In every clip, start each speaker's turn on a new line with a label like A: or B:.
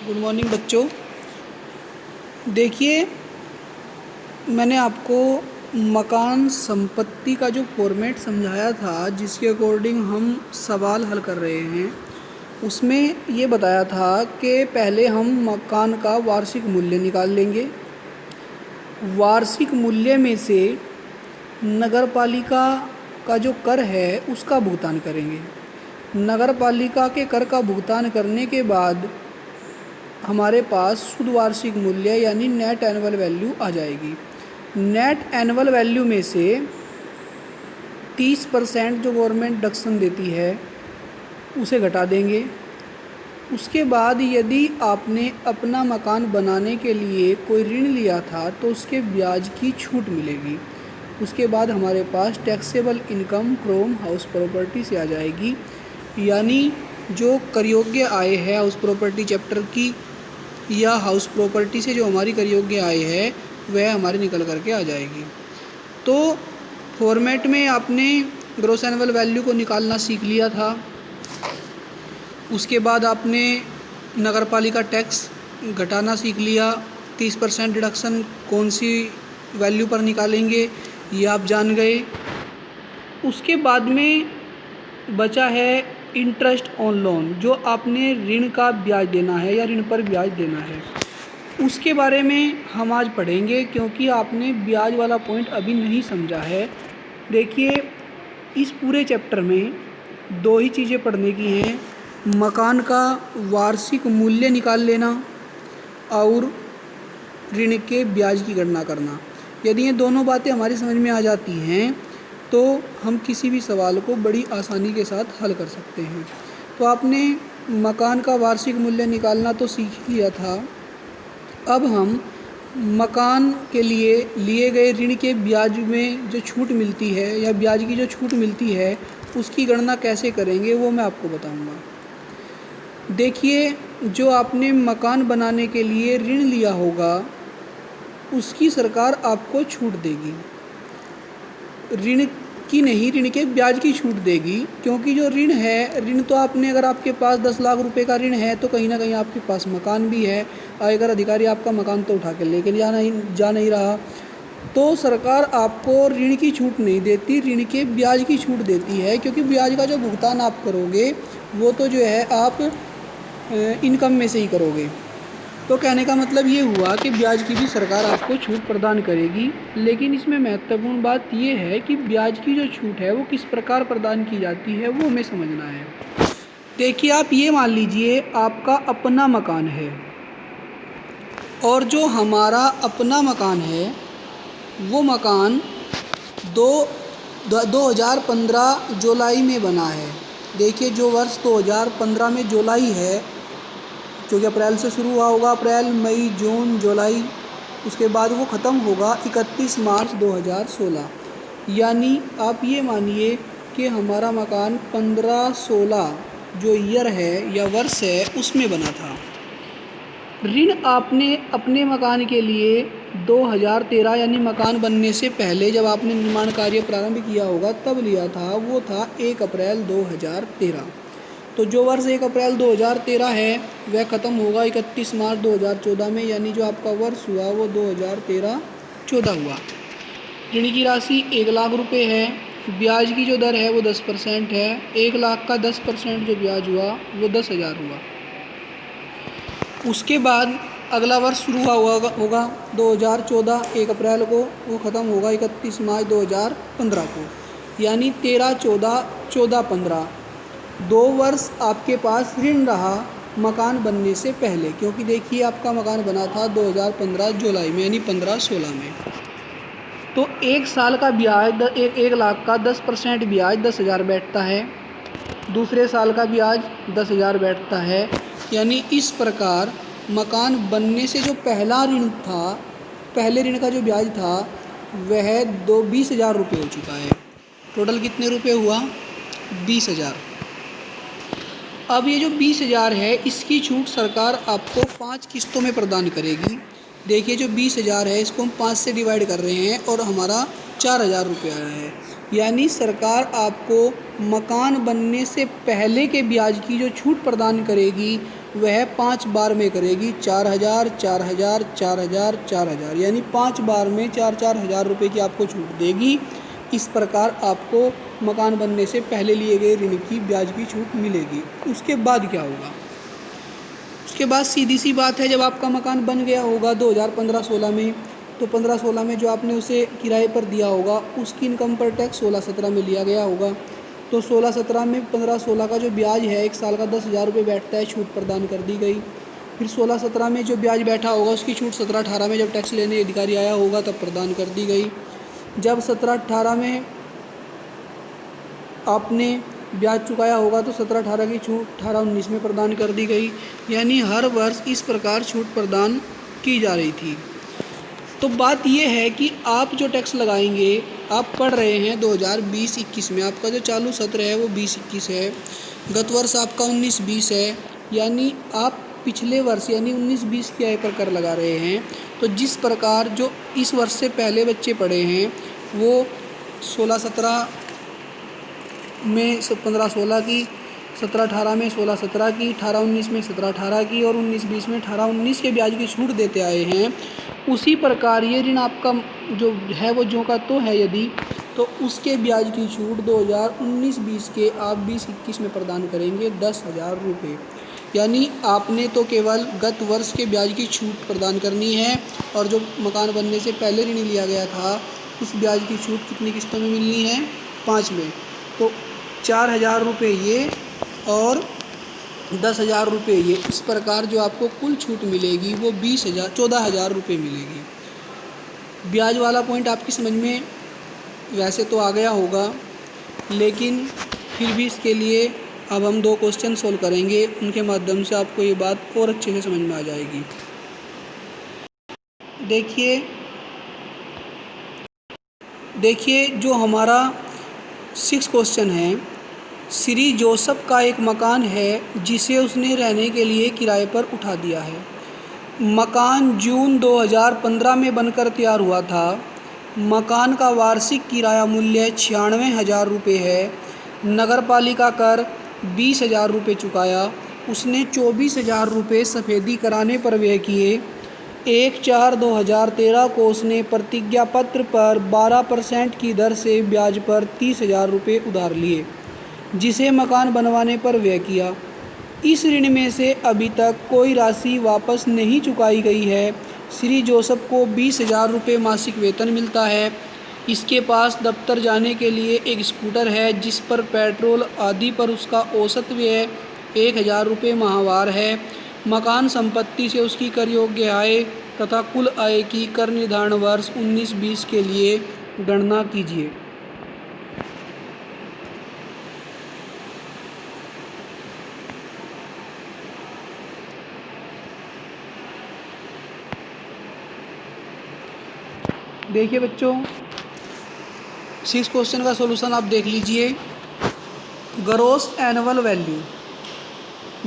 A: Good morning बच्चों। देखिए, मैंने आपको मकान संपत्ति का जो फॉर्मेट समझाया था, जिसके अकॉर्डिंग हम सवाल हल कर रहे हैं, उसमें ये बताया था कि पहले हम मकान का वार्षिक मूल्य निकाल लेंगे। वार्षिक मूल्य में से नगरपालिका का जो कर है उसका भुगतान करेंगे। नगरपालिका के कर का भुगतान करने के बाद हमारे पास शुद्ध वार्षिक मूल्य यानी नेट एनुअल वैल्यू आ जाएगी। नेट एनुअल वैल्यू में से 30% जो गवर्नमेंट डिडक्शन देती है उसे घटा देंगे। उसके बाद यदि आपने अपना मकान बनाने के लिए कोई ऋण लिया था तो उसके ब्याज की छूट मिलेगी। उसके बाद हमारे पास taxable income from house property से आ जाएगी, यानी जो कर योग्य आय है हाउस प्रॉपर्टी चैप्टर की या हाउस प्रॉपर्टी से जो हमारी कर योग्य आय है वह हमारी निकल करके आ जाएगी। तो फॉर्मेट में आपने ग्रॉस एनुअल वैल्यू को निकालना सीख लिया था। उसके बाद आपने नगरपालिका टैक्स घटाना सीख लिया। 30% डिडक्शन कौन सी वैल्यू पर निकालेंगे ये आप जान गए। उसके बाद में बचा है इंटरेस्ट ऑन लोन, जो आपने ऋण का ब्याज देना है या ऋण पर ब्याज देना है, उसके बारे में हम आज पढ़ेंगे, क्योंकि आपने ब्याज वाला पॉइंट अभी नहीं समझा है। देखिए, इस पूरे चैप्टर में दो ही चीज़ें पढ़ने की हैं, मकान का वार्षिक मूल्य निकाल लेना और ऋण के ब्याज की गणना करना। यदि ये दोनों बातें हमारी समझ में आ जाती हैं तो हम किसी भी सवाल को बड़ी आसानी के साथ हल कर सकते हैं। तो आपने मकान का वार्षिक मूल्य निकालना तो सीख लिया था। अब हम मकान के लिए लिए गए ऋण के ब्याज में जो छूट मिलती है या ब्याज की जो छूट मिलती है उसकी गणना कैसे करेंगे वो मैं आपको बताऊंगा। देखिए, जो आपने मकान बनाने के लिए ऋण लिया होगा उसकी सरकार आपको छूट देगी। ऋण की नहीं, ऋण के ब्याज की छूट देगी, क्योंकि जो ऋण है, ऋण तो आपने, अगर आपके पास 10 लाख रुपए का ऋण है तो कहीं ना कहीं आपके पास मकान भी है। आयकर अधिकारी आपका मकान तो उठा के लेके जा नहीं रहा, तो सरकार आपको ऋण की छूट नहीं देती, ऋण के ब्याज की छूट देती है, क्योंकि ब्याज का जो भुगतान आप करोगे वो तो जो है आप इनकम में से ही करोगे। तो कहने का मतलब ये हुआ कि ब्याज की भी सरकार आपको छूट प्रदान करेगी, लेकिन इसमें महत्वपूर्ण बात ये है कि ब्याज की जो छूट है वो किस प्रकार प्रदान की जाती है वो हमें समझना है। देखिए, आप ये मान लीजिए आपका अपना मकान है और जो हमारा अपना मकान है वो मकान 2015 जुलाई में बना है। देखिए, जो वर्ष 2015 में जुलाई है, क्योंकि अप्रैल से शुरू हुआ होगा, अप्रैल, मई, जून, जुलाई, उसके बाद वो ख़त्म होगा 31 मार्च 2016। यानी आप ये मानिए कि हमारा मकान 15-16 जो ईयर है या वर्ष है उसमें बना था। ऋण आपने अपने मकान के लिए 2013 यानी मकान बनने से पहले जब आपने निर्माण कार्य प्रारंभ किया होगा तब लिया था, वो था 1 अप्रैल 2013। तो जो वर्ष 1 अप्रैल 2013 है वह ख़त्म होगा 31 मार्च 2014 में, यानी जो आपका वर्ष हुआ वो 2013-14 हुआ। ऋण की राशि 1 लाख रुपए है, ब्याज की जो दर है वो 10% है। 1 लाख का 10% जो ब्याज हुआ वो 10,000 हुआ। उसके बाद अगला वर्ष शुरू होगा 2014 1 अप्रैल को, वो ख़त्म होगा 31 मार्च 2015 को, यानी 13-14-14-15 2 वर्ष आपके पास ऋण रहा मकान बनने से पहले, क्योंकि देखिए आपका मकान बना था 2015 जुलाई में यानी 15-16 में। तो 1 साल का ब्याज 1 लाख का 10% ब्याज 10,000 बैठता है, दूसरे साल का ब्याज 10,000 बैठता है। यानी इस प्रकार मकान बनने से जो पहला ऋण था, पहले ऋण का जो ब्याज था वह 20,000 रुपये हो चुका है। टोटल कितने रुपये हुआ? 20,000। अब ये जो 20,000 है इसकी छूट सरकार आपको 5 किस्तों में प्रदान करेगी। देखिए, जो 20,000 है इसको हम 5 से डिवाइड कर रहे हैं और हमारा 4,000 रुपये आया है। यानी सरकार आपको मकान बनने से पहले के ब्याज की जो छूट प्रदान करेगी वह 5 बार में करेगी। 4,000, 4,000, 4,000, 4,000, यानी 5 बार में 4-4 हज़ार रुपये की आपको छूट देगी। इस प्रकार आपको मकान बनने से पहले लिए गए ऋण की ब्याज की छूट मिलेगी। उसके बाद क्या होगा? उसके बाद सीधी सी बात है, जब आपका मकान बन गया होगा 2015-16 में, तो 15-16 में जो आपने उसे किराए पर दिया होगा उसकी इनकम पर टैक्स 16-17 में लिया गया होगा। तो 16-17 में 15-16 का जो ब्याज है 1 साल का 10,000 रुपये बैठता है, छूट प्रदान कर दी गई। फिर 16-17 में जो ब्याज बैठा होगा उसकी छूट 17-18 में जब टैक्स लेने अधिकारी आया होगा तब प्रदान कर दी गई। जब 17-18 में आपने ब्याज चुकाया होगा तो 17-18 की छूट 18-19 में प्रदान कर दी गई। यानी हर वर्ष इस प्रकार छूट प्रदान की जा रही थी। तो बात यह है कि आप जो टैक्स लगाएंगे, आप पढ़ रहे हैं 2020-21 में, आपका जो चालू सत्र है वो 20-21 है, गत वर्ष आपका 19-20 है, यानी आप पिछले वर्ष यानी 19-20 की आय पर कर लगा रहे हैं। तो जिस प्रकार जो इस वर्ष से पहले बच्चे पढ़े हैं वो 16-17 में 15-16 की, 17-18 में 16-17 की, 18-19 में 17-18 की और 19-20 में 18-19 के ब्याज की छूट देते आए हैं। उसी प्रकार ये ऋण आपका जो है वो जो का तो है यदि, तो उसके ब्याज की छूट 2019-20 के आप 20-21 में प्रदान करेंगे 10,000 रुपये। यानी आपने तो केवल गत वर्ष के ब्याज की छूट प्रदान करनी है, और जो मकान बनने से पहले ऋण लिया गया था उस ब्याज की छूट कितनी किस्तों में मिलनी है? 5 में। तो 4,000 रुपये ये और 10,000 रुपये ये, इस प्रकार जो आपको कुल छूट मिलेगी वो 14,000 रुपये मिलेगी। ब्याज वाला पॉइंट आपकी समझ में वैसे तो आ गया होगा, लेकिन फिर भी इसके लिए अब हम 2 क्वेश्चन सोल्व करेंगे, उनके माध्यम से आपको ये बात और अच्छे से समझ में आ जाएगी। देखिए जो हमारा 6 क्वेश्चन है, श्री जोसफ का एक मकान है जिसे उसने रहने के लिए किराए पर उठा दिया है। मकान जून 2015 में बनकर तैयार हुआ था। मकान का वार्षिक किराया मूल्य 96,000 रुपये है। नगरपालिका कर 20,000 रुपये चुकाया। उसने 24,000 रुपये सफ़ेदी कराने पर व्यय किए। 1/4/2013 को उसने प्रतिज्ञा पत्र पर 12% की दर से ब्याज पर 30,000 रुपये उधार लिए, जिसे मकान बनवाने पर व्यय किया। इस ऋण में से अभी तक कोई राशि वापस नहीं चुकाई गई है। श्री जोसफ को 20,000 रुपये मासिक वेतन मिलता है। इसके पास दफ्तर जाने के लिए एक स्कूटर है जिस पर पेट्रोल आदि पर उसका औसत व्यय 1,000 रुपये माहवार है। मकान संपत्ति से उसकी कर योग्य आय तथा कुल आय की कर निर्धारण वर्ष 19-20 के लिए गणना कीजिए। देखिए बच्चों, 6 क्वेश्चन का सॉल्यूशन आप देख लीजिए। ग्रॉस एनुअल वैल्यू,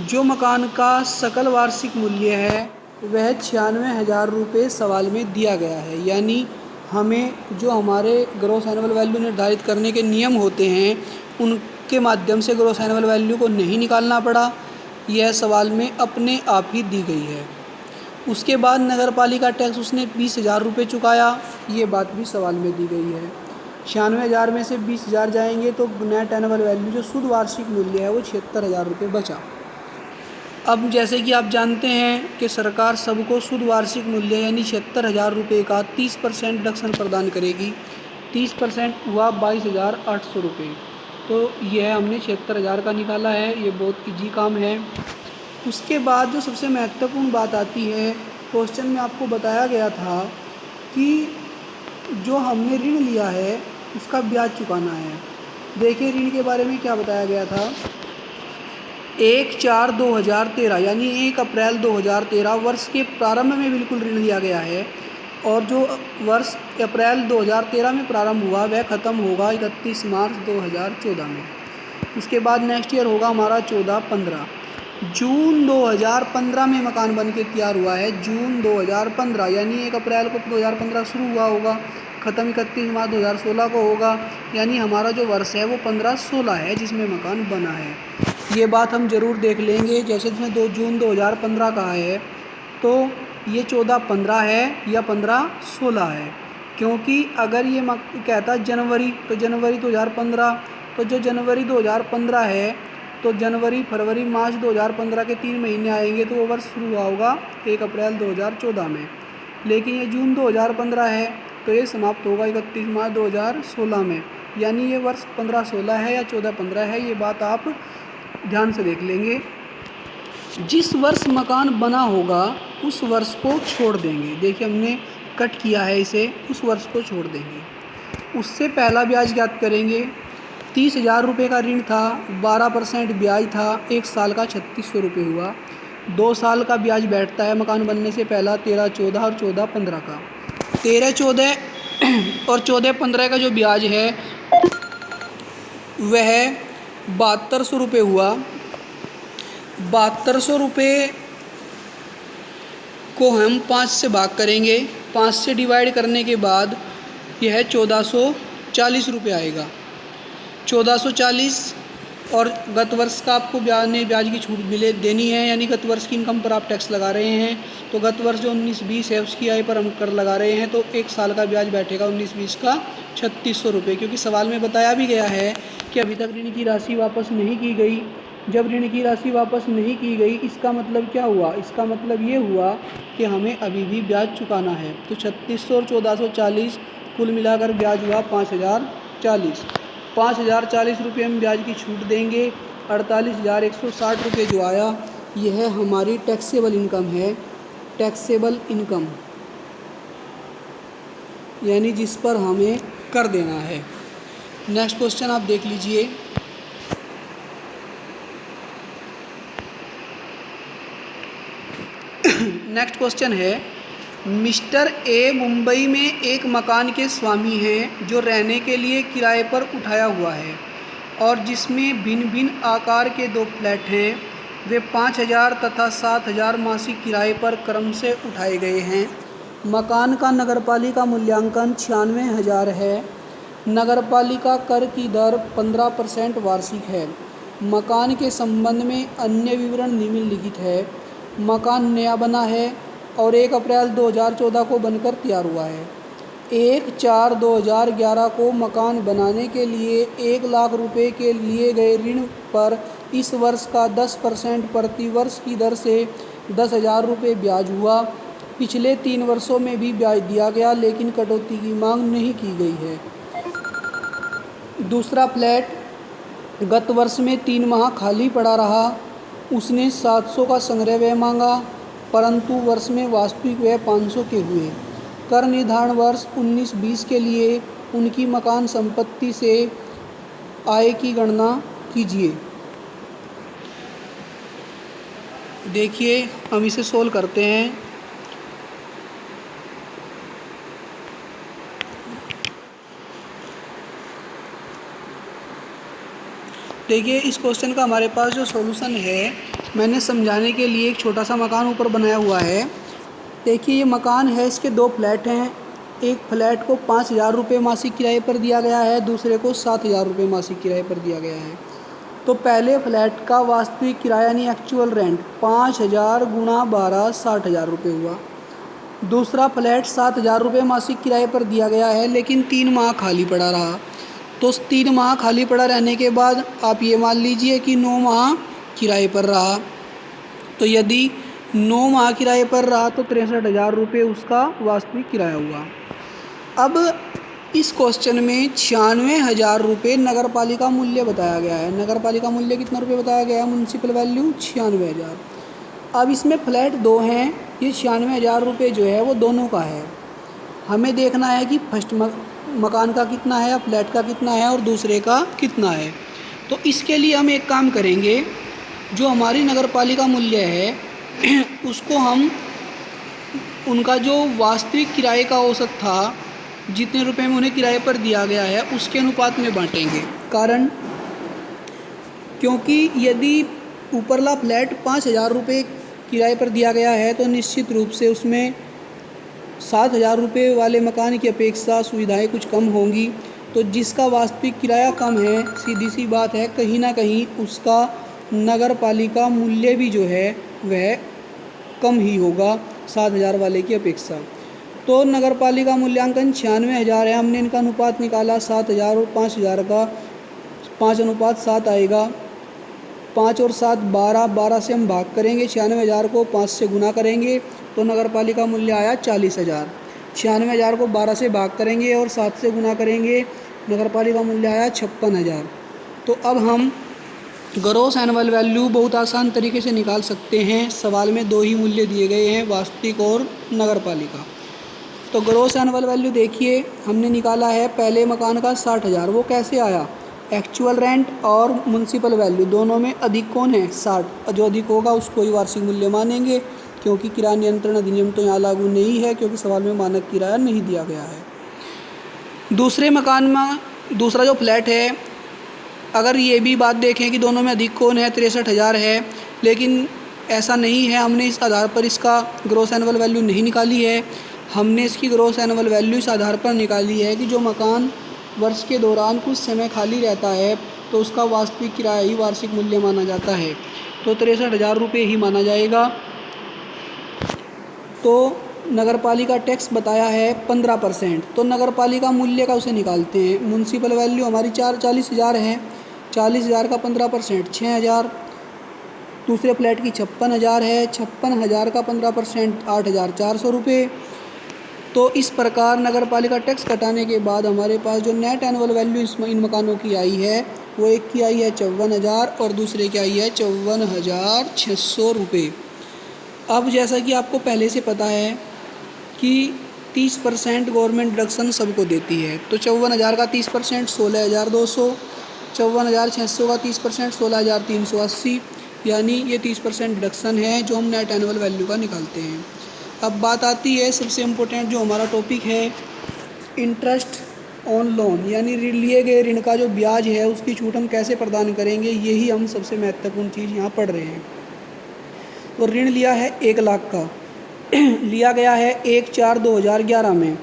A: जो मकान का सकल वार्षिक मूल्य है वह 96,000 रुपये सवाल में दिया गया है। यानी हमें जो हमारे ग्रॉस एनुअल वैल्यू निर्धारित करने के नियम होते हैं उनके माध्यम से ग्रॉस एनुअल वैल्यू को नहीं निकालना पड़ा, यह सवाल में अपने आप ही दी गई है। उसके बाद नगरपालिका टैक्स उसने 20,000 रुपये चुकाया, ये बात भी सवाल में दी गई है। 96,000 में से 20,000 जाएंगे तो नेट एनुअल वैल्यू जो शुद्ध वार्षिक मूल्य है वो 76,000 रुपये बचा। अब जैसे कि आप जानते हैं कि सरकार सबको शुद्ध वार्षिक मूल्य यानी 76,000 रुपये का 30% डिडक्शन प्रदान करेगी। 30% हुआ 22,800 रुपये। तो यह हमने 76,000 का निकाला है, ये बहुत ईजी काम है। उसके बाद जो सबसे महत्वपूर्ण बात आती है, क्वेश्चन में आपको बताया गया था कि जो हमने ऋण लिया है उसका ब्याज चुकाना है। देखिए ऋण के बारे में क्या बताया गया था। 1/4/2013 यानी 1 अप्रैल 2013 वर्ष के प्रारंभ में बिल्कुल ऋण लिया गया है, और जो वर्ष अप्रैल 2013 में प्रारंभ हुआ वह ख़त्म होगा 31 मार्च 2014 में। उसके बाद नेक्स्ट ईयर होगा हमारा 14-15। जून 2015 में मकान बन के तैयार हुआ है। जून 2015 यानी 1 अप्रैल को 2015 शुरू हुआ होगा, ख़त्म 31 मार्च 2016 को होगा। यानी हमारा जो वर्ष है वो 15-16 है जिसमें मकान बना है। ये बात हम ज़रूर देख लेंगे। जैसे इसमें 2 जून 2015 का है, तो ये 14-15 है या 15-16 है, क्योंकि अगर ये कहता जनवरी, तो जनवरी 2015, तो जो जनवरी 2015 है, तो जनवरी, फरवरी, मार्च 2015 के 3 महीने आएंगे, तो वो वर्ष शुरू हुआ होगा 1 अप्रैल 2014 में। लेकिन ये जून 2015 है, तो ये समाप्त होगा 31 मार्च 2016 में, यानी ये वर्ष 15-16 है या 14-15 है, ये बात आप ध्यान से देख लेंगे। जिस वर्ष मकान बना होगा उस वर्ष को छोड़ देंगे। देखिए हमने कट किया है इसे, उस वर्ष को छोड़ देंगे। उससे पहला ब्याज ज्ञात करेंगे। 30,000 रुपये का ऋण था, 12% ब्याज था, 1 साल का 3600 रुपये हुआ। 2 साल का ब्याज बैठता है मकान बनने से पहला 13-14 और 14-15 का। 13-14 और 14-15 का जो ब्याज है वह 7200 रुपये हुआ। 7200 रुपये को हम 5 से भाग करेंगे। 5 से डिवाइड करने के बाद यह 1440 रुपये आएगा। 1440 और गत वर्ष का आपको ब्याज की छूट देनी है, यानी गत वर्ष की इनकम पर आप टैक्स लगा रहे हैं। तो गत वर्ष जो 19-20 है उसकी आय पर हम कर लगा रहे हैं, तो 1 साल का ब्याज बैठेगा 19-20 का 3600 रुपये। क्योंकि सवाल में बताया भी गया है कि अभी तक ऋण की राशि वापस नहीं की गई। जब ऋण की राशि वापस नहीं की गई, इसका मतलब क्या हुआ? इसका मतलब ये हुआ कि हमें अभी भी ब्याज चुकाना है। तो 3600 और 1440 कुल मिलाकर ब्याज हुआ 5040। 5040 रुपये हम ब्याज की छूट देंगे। 48,160 रुपये जो आया, यह हमारी टैक्सेबल इनकम है। टैक्सेबल इनकम यानी जिस पर हमें कर देना है। नेक्स्ट क्वेश्चन आप देख लीजिए। नेक्स्ट क्वेश्चन है, मिस्टर ए मुंबई में एक मकान के स्वामी हैं जो रहने के लिए किराए पर उठाया हुआ है और जिसमें भिन्न भिन्न आकार के 2 फ्लैट हैं। वे 5,000 तथा 7,000 मासिक किराए पर क्रम से उठाए गए हैं। मकान का नगरपालिका मूल्यांकन 96,000 है। नगरपालिका कर की दर 15% वार्षिक है। मकान के संबंध में अन्य विवरण निम्नलिखित है। मकान नया बना है और 1 अप्रैल 2014 को बनकर तैयार हुआ है। 1/4/2011 को मकान बनाने के लिए 1 लाख रुपए के लिए गए ऋण पर इस वर्ष का 10% प्रति वर्ष की दर से 10,000 रुपये ब्याज हुआ। पिछले 3 वर्षों में भी ब्याज दिया गया, लेकिन कटौती की मांग नहीं की गई है। दूसरा फ्लैट गत वर्ष में 3 माह खाली पड़ा रहा। उसने 700 का संग्रह व्यय मांगा, परंतु वर्ष में वास्तविक व्यय 500 के हुए। कर निर्धारण वर्ष 19-20 के लिए उनकी मकान संपत्ति से आय की गणना कीजिए। देखिए हम इसे सोल्व करते हैं। देखिए इस क्वेश्चन का हमारे पास जो सॉल्यूशन है, मैंने समझाने के लिए एक छोटा सा मकान ऊपर बनाया हुआ है। देखिए ये मकान है, इसके 2 फ्लैट हैं। एक फ्लैट को 5,000 रुपये मासिक किराए पर दिया गया है, दूसरे को 7,000 रुपये मासिक किराए पर दिया गया है। तो पहले फ्लैट का वास्तविक किराया यानी एक्चुअल रेंट 5,000 गुणा 12 60,000 रुपये हुआ। दूसरा फ्लैट 7,000 रुपये मासिक किराए पर दिया गया है, लेकिन 3 माह खाली पड़ा रहा। तो 3 माह खाली पड़ा रहने के बाद आप ये मान लीजिए कि 9 माह किराए पर रहा। तो यदि 9 माह किराए पर रहा तो 63,000 रुपये उसका वास्तविक किराया हुआ। अब इस क्वेश्चन में 96,000 रुपये नगर पालिका मूल्य बताया गया है। नगर पालिका मूल्य कितना रुपये बताया गया है? Municipal value 96,000। अब इसमें फ्लैट 2 हैं, ये 96,000 रुपये जो है वो दोनों का है। हमें देखना है कि फर्स्ट मकान का कितना है, फ्लैट का कितना है और दूसरे का कितना है। तो इसके लिए हम एक काम करेंगे, जो हमारी नगर पालिका मूल्य है उसको हम उनका जो वास्तविक किराए का औसत था, जितने रुपए में उन्हें किराए पर दिया गया है, उसके अनुपात में बांटेंगे। कारण क्योंकि यदि ऊपरला फ्लैट 5,000 रुपये किराए पर दिया गया है तो निश्चित रूप से उसमें 7,000 रुपये वाले मकान की अपेक्षा सुविधाएं कुछ कम होंगी। तो जिसका वास्तविक किराया कम है, सीधी सी बात है, कहीं ना कहीं उसका नगर पालिका मूल्य भी जो है वह कम ही होगा 7,000 वाले की अपेक्षा। तो नगर पालिका मूल्यांकन 96,000 है। हमने इनका अनुपात निकाला 7,000 और 5,000 का, 5:7 आएगा। 5 और 7 12, 12 से हम भाग करेंगे, 96,000 को 5 से गुना करेंगे तो नगर पालिका मूल्य आया 40,000। 96,000 को 12 से भाग करेंगे और 7 से गुना करेंगे, नगर पालिका मूल्य आया 56,000। तो अब हम ग्रॉस एनुअल वैल्यू बहुत आसान तरीके से निकाल सकते हैं। सवाल में 2 ही मूल्य दिए गए हैं, वास्तविक और नगर पालिका। तो ग्रॉस एनुअल वैल्यू देखिए, हमने निकाला है पहले मकान का 60,000। वो कैसे आया? एक्चुअल रेंट और म्युनिसिपल वैल्यू दोनों में अधिक कौन है? 60। जो अधिक होगा उसको ही वार्षिक मूल्य मानेंगे, क्योंकि किराया नियंत्रण अधिनियम तो यहाँ लागू नहीं है, क्योंकि सवाल में मानक किराया नहीं दिया गया है। दूसरे मकान में दूसरा जो फ्लैट है, अगर ये भी बात देखें कि दोनों में अधिक कौन है, 63,000 है, लेकिन ऐसा नहीं है। हमने इस आधार पर इसका ग्रॉस एनुअल वैल्यू नहीं निकाली है। हमने इसकी ग्रॉस एनुअल वैल्यू इस आधार पर निकाली है कि जो मकान वर्ष के दौरान कुछ समय खाली रहता है तो उसका वास्तविक किराया ही वार्षिक मूल्य माना जाता है। तो 63,000 रुपये ही माना जाएगा। तो नगर पालिका टैक्स बताया है 15%। तो नगर पालिका मूल्य का उसे निकालते हैं। म्युनिसिपल वैल्यू हमारी 40,000 है। 40,000 का 15% 6,000। दूसरे फ्लैट की 56,000 है। 56,000 का 15% 8,400 रुपये। तो इस प्रकार नगर पालिका टैक्स कटाने के बाद हमारे पास जो नेट एनुअल वैल्यू इन मकानों की आई है, वो एक की आई है 54,000 और दूसरे की आई है 54,600 रुपये। अब जैसा कि आपको पहले से पता है कि 30% गवर्नमेंट डिडक्शन सबको देती है। तो 54,000 का 30% 16,200, 54,600 का 30% 16,380, यानी ये 30% डिडक्शन है जो हम नेट एनुअल वैल्यू का निकालते हैं। अब बात आती है सबसे इम्पोर्टेंट जो हमारा टॉपिक है, इंटरेस्ट ऑन लोन, यानी लिए गए ऋण का जो ब्याज है उसकी छूट हम कैसे प्रदान करेंगे, यही हम सबसे महत्वपूर्ण चीज़ यहाँ पढ़ रहे हैं। तो ऋण लिया है 1 लाख का लिया गया है 1/4/2011 में,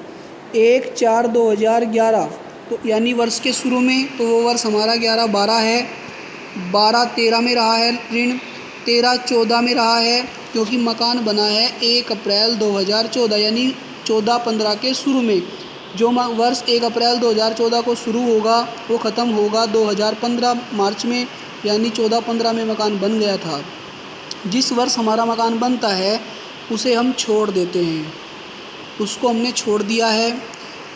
A: 1/4/2011, तो यानी वर्ष के शुरू में, तो वो वर्ष हमारा 11/12 है, 12/13 में रहा है ऋण, 13/14 में रहा है, क्योंकि मकान बना है 1 अप्रैल 2014, यानी 14/15 के शुरू में। जो वर्ष 1 अप्रैल 2014 को शुरू होगा वो ख़त्म होगा 2015 मार्च में, यानी 14/15 में मकान बन गया था। जिस वर्ष हमारा मकान बनता है उसे हम छोड़ देते हैं, उसको हमने छोड़ दिया है।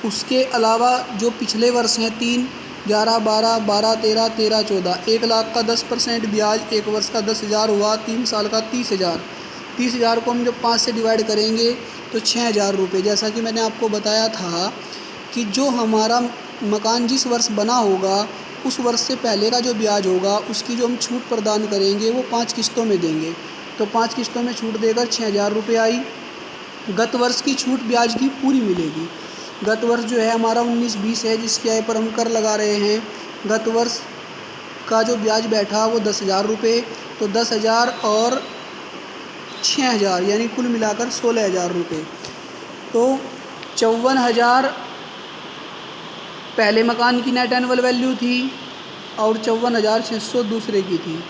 A: उसके अलावा जो पिछले वर्ष हैं 3, 11, 12, 12, 13, 13, 14, 1 लाख का 10% ब्याज, 1 वर्ष का 10,000 हुआ, 3 साल का 30,000। 30,000 को हम जब 5 से डिवाइड करेंगे तो 6,000 रुपये। जैसा कि मैंने आपको बताया था कि जो हमारा मकान जिस वर्ष बना होगा उस वर्ष से पहले का जो ब्याज होगा उसकी जो हम छूट प्रदान करेंगे वो 5 किस्तों में देंगे। तो 5 किस्तों में छूट देकर 6,000 रुपये आई। गत वर्ष की छूट ब्याज की पूरी मिलेगी। गत वर्ष जो है हमारा 19-20 है, जिसके आय पर हम कर लगा रहे हैं। गत वर्ष का जो ब्याज बैठा वो 10,000 रुपये, तो 10,000 और 6,000 यानी कुल मिलाकर 16,000 रुपये। तो 54,000 पहले मकान की नेट एनुअल वैल्यू थी और 54,600 दूसरे की थी।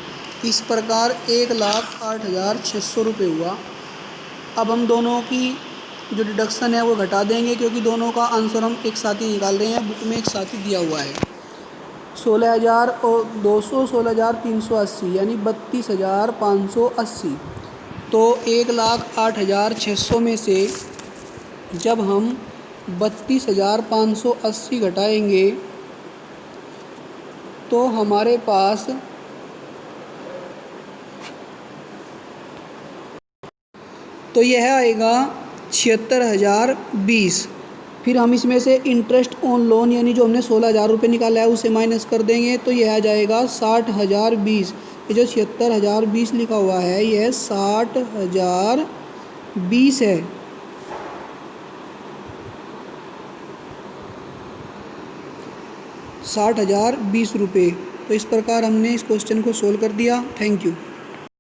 A: इस प्रकार 1,08,600 रुपये हुआ। अब हम दोनों की जो डिडक्शन है वो घटा देंगे, क्योंकि दोनों का आंसर हम एक साथ ही निकाल रहे हैं, बुक में एक साथ ही दिया हुआ है। 16,200, 16,380 यानी 32,580। तो 1,08,600 में से जब हम 32,580 घटाएंगे तो हमारे पास तो यह आएगा 76,020। फिर हम इसमें से इंटरेस्ट ऑन लोन यानी जो हमने 16,000 रुपये निकाला है उसे माइनस कर देंगे, तो यह आ जाएगा 60,020। ये जो 76,020 लिखा हुआ है यह 60,020 है। 60,020 रुपये। तो इस प्रकार हमने इस क्वेश्चन को सोल्व कर दिया। Thank you.